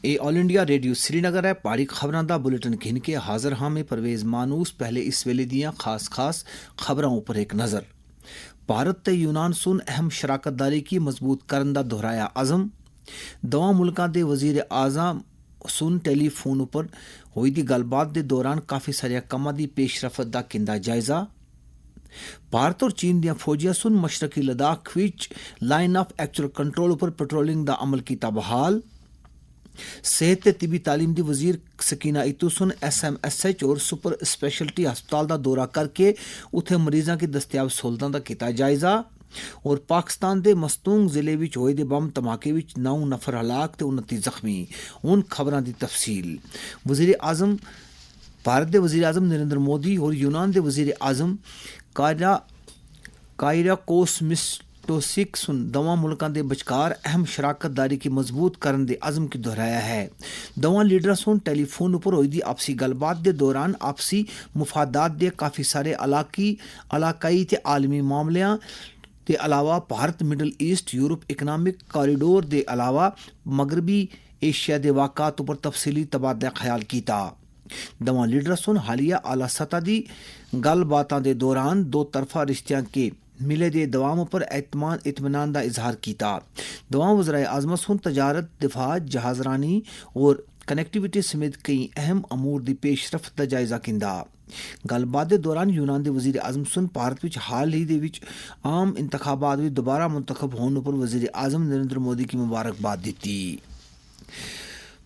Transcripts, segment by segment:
ਇਹ all India radio Srinagar है। पहाड़ी खबरों का बुलेटिन घिन के हाजिर हाँ में परवेज मानूस। पहले इस वेले दियां खास खबरों पर एक नज़र। भारत ते यूनान सुन अहम शराकतदारी की मजबूत करन दा दोहराया अज़म। दोवां मुल्कां दे वज़ीर आज़म सुन टेलीफोन पर होई दी गलबात दे दौरान काफ़ी सारे कम्मां दी पेशरफ्त दा किंदा जायजा। भारत और चीन दियां फौजियां सुन मशरकी लद्दाख विच लाइन ऑफ एक्चुअल कंट्रोल पर पेट्रोलिंग दा अमल कीता बहाल। सेहत ते तिबी तालीम दी वजीर सकीना इतू सुन SMSH और सुपर स्पेशलिटी हस्पताल दा दौरा करके उत्थे मरीजां की दस्तयाब सहूलतां दा कीता जायजा। और पाकिस्तान दे मस्तूंग जिले विच होए दे बम धमाके विच 9 नफर हलाक ते 29 जख्मी। हुण खबरां दी तफसील। भारत दे वजीर आजम नरेंद्र मोदी और यूनान दे वजीर आजम कायराकोस मिटोसिक सुन दोवां मुल्कां दे बचकार अहम शराकतदारी की मजबूत करन दे अज़म की दोहराया है। दोवां लीडरां सुन टेलीफोन पर होई दी आपसी गलबात दे दौरान आपसी मुफादात दे काफ़ी सारे इलाकाई ते आलमी मामलियां के अलावा Bharat middle east Europe economic corridor के अलावा मगरबी एशिया के वाक़ात पर तफसीली तबादला ख्याल किया। दोवां लीडर सुन हालिया आला सतह की गलबातों के दौरान दो तरफा रिश्तियां के मिले दे दवाम पर इत्मीनान का इजहार किया। दोवां वज़राए आज़म सुन तजारत, दिफा, जहाजरानी और कनेक्टिविटी समेत कई अहम अमूर की पेशरफ्त का जायजा किंदा। गलबात के दौरान यूनान के वजीर आजम सुन भारत विच हाल ही दे विच आम इंतखाबात में दोबारा मुंतखब होने पर वजीर आजम नरेंद्र मोदी की मुबारकबाद दी।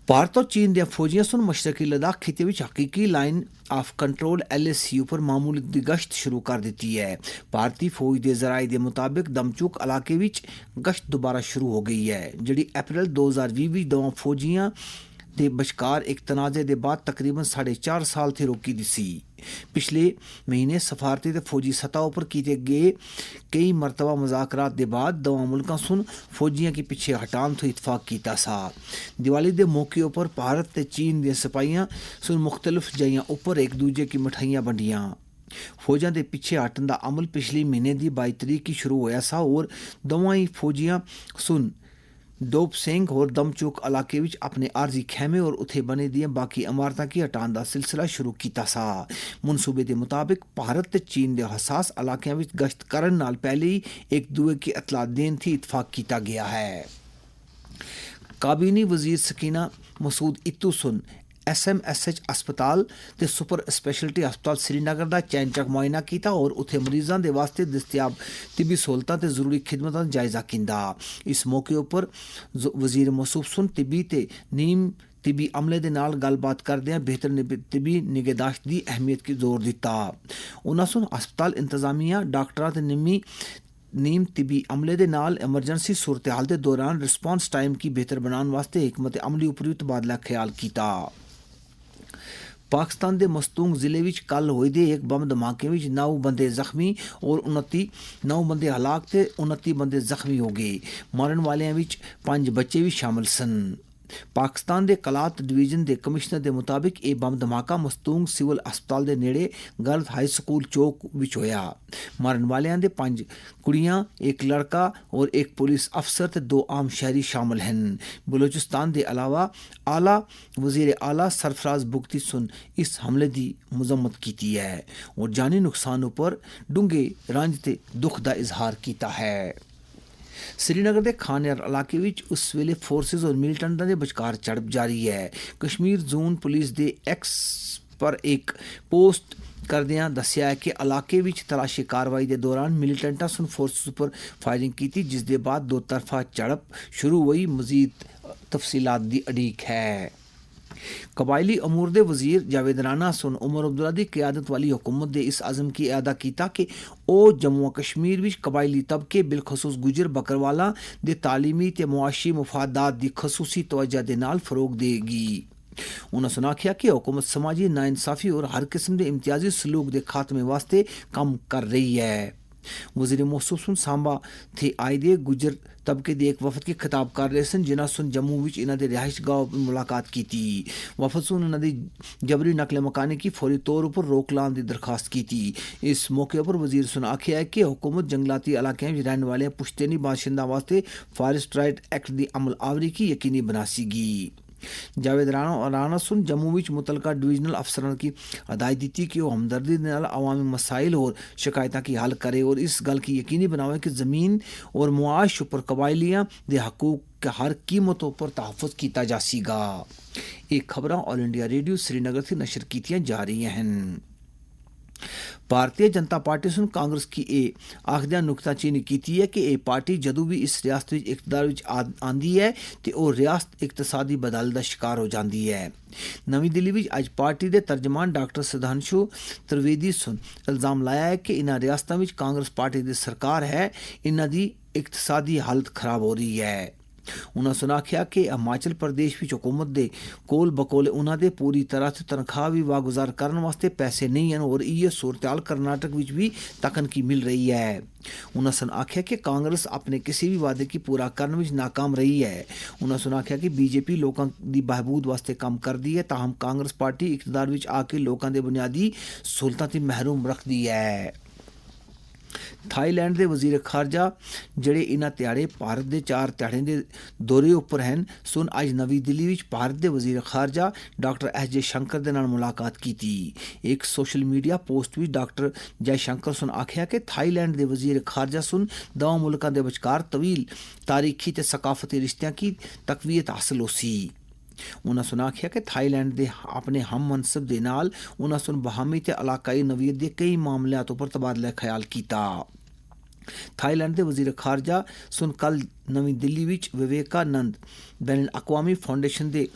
भारत और चीन दियां फौजियां सुन मशरकी लद्दाख खिते विच हकीकी लाइन ऑफ कंट्रोल LACU पर मामूली दी गश्त शुरू कर दी है। भारतीय फौज के जराये के मुताबिक दमचूक इलाके विच गश्त दोबारा शुरू हो गई है, जिहड़ी अप्रैल 2020 विच दोवां फौजियां दे बचकार एक तनाजे के बाद तकरीबन 4.5 साल थी रोकी दी सी। पिछले महीने सफारती ते फौजी सतह पर किए गए कई मरतबा मुज़ाकरात के बाद दोवां मुल्कां सुन फौजियां की पीछे हटान तो इतफाक किया सा। दिवाली के मौके पर भारत ते चीन दे सिपाहियां सुन मुख्तलिफ जगहों उपर एक दूजे की मिठाइयां बंडियां। फौजां के पीछे हटन का अमल पिछले महीने की 22 तारीख की शुरू होया सा और दोवां ही फौजियां सुन डोपसेंग और दमचूक इलाके विच अपने आर्जी खैमे और उथे बने दियां बाकी इमारतां की हटान का सिलसिला शुरू किया सा। मनसूबे के मुताबिक भारत ते चीन के हसास इलाकों विच गश्त करन नाल पहले ही एक दूए की इतला देन थी इतफाक किया गया है। काबीनी वजीर सकीना मसूद इतू सुन SMSH अस्पताल ते सुपर स्पेशलिटी अस्पताल श्रीनगर का चैनचक मुआयना किया और उथे मरीजों के वास्ते दस्तयाब तिबी सहूलतां ते जरूरी खिदमतां दा जायजा किंदा। इस मौके पर वजीर मौसूफ सुन तिबी ते नीम तिबी अमले दे नाल गलबात करदियां बेहतर तिबी निगहदाश्त की अहमियत की जोर दिता। उन्हां सुन अस्पताल इंतजामिया डॉक्टरां ते नीम तिबी अमले दे नाल एमरजेंसी सूरत हाल के दौरान रिस्पॉन्स टाइम की बेहतर बनाने वास्ते हिकमत अमली उपर भी तबादला ख्याल किया। पाकिस्तान के मस्तूंग जिले विच कल होए दे एक बम धमाके विच 9 बंदे जख्मी और 9 बंदे हलाक ते 29 बंदे जख्मी हो गए। मरन वालियां विच 5 बच्चे भी शामिल सन। पाकिस्तान के कलात डिवीजन के कमिश्नर के मुताबिक यह बम धमाका मस्तूंग सिविल अस्पताल के नेड़े गर्ल्स हाई स्कूल चौक विच होया। मरन वालियां दे 5 कुड़ियां, एक लड़का और एक पुलिस अफसर ते 2 आम शहरी शामिल हैं। बलूचिस्तान के अलावा आला वजीर आला सरफराज बुगती सुन इस हमले की मजम्मत की है और जानी नुकसान पर डूंगे रंज ते दुख का इजहार किया है। श्रीनगर के खानयार इलाके विच उस वेले फोर्सेस और मिलिटेंटां दे बचकार झड़प जारी है। कश्मीर जोन पुलिस दे एक्स पर एक पोस्ट करदियां दस्सिया है कि इलाके विच तलाशी कार्रवाई के दौरान मिलिटेंटां सुन फोर्सेस पर फायरिंग की, जिस दे बाद दो तरफा झड़प शुरू हुई। मजीद तफसीलात दी अड़ीक है। कबायली अमूर दे वजीर जावेद राणा सुन उमर अब्दुल्ला की क्यादत वाली हुकूमत दे इस अज़म की अदा किया कि ओ जम्मू कश्मीर विच कबायली तबके बिलखसूस गुजर बकरवाला दे तालीमी ते मुआशी मुफादात दी खसूसी तवज्जो दे नाल फरोग देगी। उन्होंने आख्या कि हुकूमत समाजी नाइंसाफी और हर किस्म के इम्तियाजी सलूक के खात्मे वास्ते कम कर रही है। वज़ीर मौसूफ सुन सांबा थे आए दे गुजर तबके दे एक वफद के खिताब कर रहे सन जिन्हें सुन जम्मू विच इन्हां दे रिहाइश गाह मुलाकात की थी। वफद सुन इन्हां दी जबरी नकल मकाने की फौरी तौर पर रोक लाने की दरखास्त की थी। इस मौके पर वजीर सुन आख्या है कि हुकूमत जंगलाती इलाकों में रहने वाले पुश्तैनी बाशिंदा वास्ते फॉरेस्ट राइट एक्ट की अमल आवरी की यकीनी बनासीगी। जावेद राणा सुन जम्मू विच मुतलका डिवीजनल अफसरान की हदायत दी कि वह हमदर्दी के नाल अवामी मसाइल और शिकायतों की हल करे और इस गल की यकीनी बनावे कि ज़मीन और मुआश पर कबायलियाँ दे हकूक के हर कीमतों पर तहफ़्फ़ुज़ किया जा सीगा। एक खबर ऑल इंडिया रेडियो श्रीनगर से नशर कीतियाँ जा रही हैं। भारतीय जनता पार्टी सुन कांग्रेस की आखदिया नुकताचीनी की है कि ये पार्टी जदों भी इस रियासत में इकतदार विच आंदी है तो वह रियासत इकतसादी बदल का शिकार हो जाती है। नवी दिल्ली में अज पार्टी के तर्जमान डॉक्टर सुधांशु त्रिवेदी सुन इल्जाम लाया है कि इन्होंने रियासतों में कांग्रेस पार्टी की सरकार है इन्हों की इकतसादी हालत खराब हो रही है। उन्होंने सुनाख्या कि हिमाचल प्रदेश में हुकूमत दे कोल बकोले उन्होंने पूरी तरह से तनख्वाह भी वागुजार करने वास्ते पैसे नहीं हैं और ये सूरत हाल कर्नाटक विच भी तकन की मिल रही है। उन्होंने आख्या कि कांग्रेस अपने किसी भी वादे की पूरा करने में नाकाम रही है। उन्होंने आख्या कि बीजेपी लोगों की बहबूद वास्ते काम कर दी है ताहम कांग्रेस पार्टी इकतदार विच आके लोगों के बुनियादी सहूलतां ते महरूम रख दी है। थाईलैंड के वजीर खारजा जड़े इन्ह त्याड़े भारत के 4 त्याड़े के दौरे उपर हैं सुन अज नवी दिल्ली में भारत के वजीर खारजा डॉक्टर एस जयशंकर के नाल मुलाकात की थी। एक सोशल मीडिया पोस्ट में डॉक्टर जयशंकर सुन आख्या कि थाईलैंड के वजीर खारजा सुन दोवां मुल्कां दे विचकार तवील तारीखी ते सकाफती रिश्तियां की तकवीत हासिल हो सी। उन्होंने सुन आख्या कि थाईलैंड के अपने हम मनसब के नाल उन्होंने सुन बहामी ते इलाकाई नवीयत के कई मामलों पर तबादला ख्याल किया। थाईलैंड के वजीर खारजा सुन कल नवी दिल्ली विच विवेकानंद बैन अकवामी फाउंडेशन के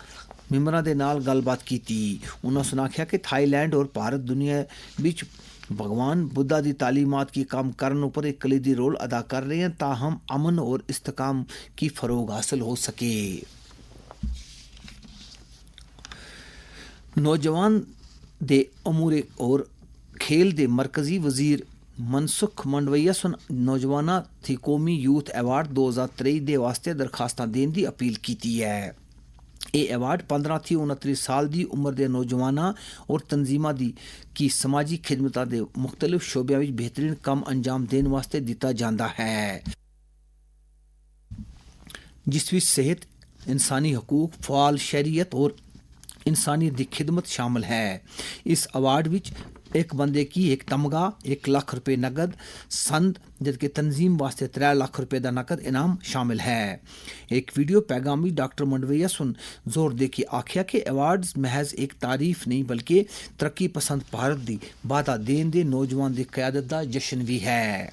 मैंबरों के नाल गलबात की। उन्होंने सुन आख्या कि थाईलैंड और भारत दुनिया विच भगवान बुद्धा की तालीमात की काम करने पर एक कलीदी रोल अदा कर रहे हैं ताहम अमन और इस्तेकाम की फरोग हासिल हो सके। नौजवान दे अमूर और खेल दे मरकजी वजीर मनसुख मंडवैया सुन नौजवाना थी कौमी यूथ अवार्ड 2023 दे वास्ते दरखास्तां देने की अपील की है। ये अवार्ड 15 थी 29 साल की उम्र के नौजवाना और तंजीमां दी की समाजी खिदमत के मुख्तलिफ शोबों में बेहतरीन काम अंजाम देने वास्ते दिता जाता है जिस विच सेहत इंसानी हकूक फाल शरीयत और इंसानियत की खिदमत शामिल है। इस अवार्ड विच एक बंदे की एक तमगा 1 लाख रुपये नकद संद जबकि तंजीम वास्ते 3 लाख रुपये का नकद इनाम शामिल है। एक वीडियो पैगाम में डॉक्टर मंडवैया सुन जोर दे के आख्या कि अवार्ड्स महज एक तारीफ नहीं बल्कि तरक्की पसंद भारत की बाधा देन दे नौजवान की क्यादत का जश्न भी है।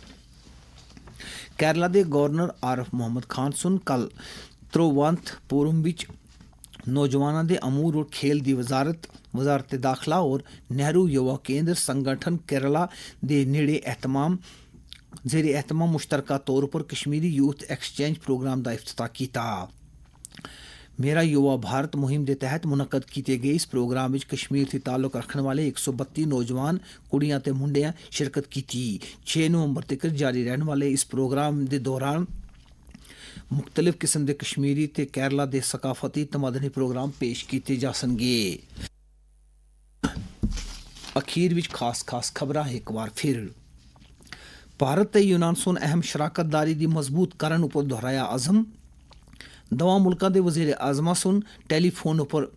केरला के गवर्नर आरिफ मुहम्मद खान सुन कल त्रिरुवनंतपुरम विच नौजवानों के अमूर और खेल की वजारत दाखिला और नेहरू युवा केंद्र संगठन केरला के नेड़े जेर एहतमाम मुश्तरका तौर पर कश्मीरी यूथ एक्सचेंज प्रोग्राम का इफ्तिताह किया। मेरा युवा भारत मुहिम के तहत मुनक्कद किए गए इस प्रोग्राम में कश्मीर से ताल्लुक रखने वाले 132 नौजवान कुड़ियां ते मुंडियां शिरकत की थी। 6 नवंबर तक जारी रहने वाले इस प्रोग्राम के दौरान मुख्तलिफ किस्म के कश्मीरी ते केरला के सकाफती ते मदनी प्रोग्राम पेश किए जा सकेंगे। अखीर विच खास खबरां एक बार फिर भारत ते यूनान सुन अहम शराकतदारी की मजबूत करन उपर दोहराया अज़म। दोवां मुल्कां दे वज़ीर आज़मां सुन टेलीफोन पर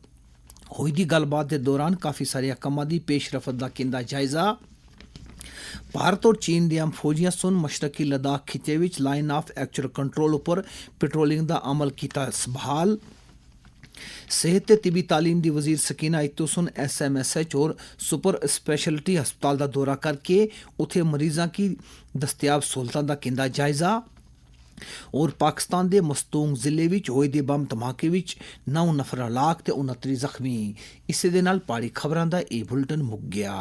होई दी गलबात के दौरान काफ़ी सारे कम्मां दी पेशरफ्त दा कीता जायजा। भारत और चीन दी फौजियां सुन मशरकी लद्दाख खिते विच लाइन ऑफ एक्चुअल कंट्रोल पर पेट्रोलिंग का अमल किया बहाल। सेहत ते तिबी तालीम दी वजीर सकीना इत्तो सुन SMSH और सुपर स्पेशलिटी हस्पताल का दौरा करके उथे मरीजों की दस्तियाब सहूलतां दा कीता जायजा। और पाकिस्तान के मस्तूंग जिले में होए दे बम धमाके में 9 नफर हलाक ते 29 जख्मी। इस दे नाल पाड़ी खबरां दा ए बुलेटिन मुक गया।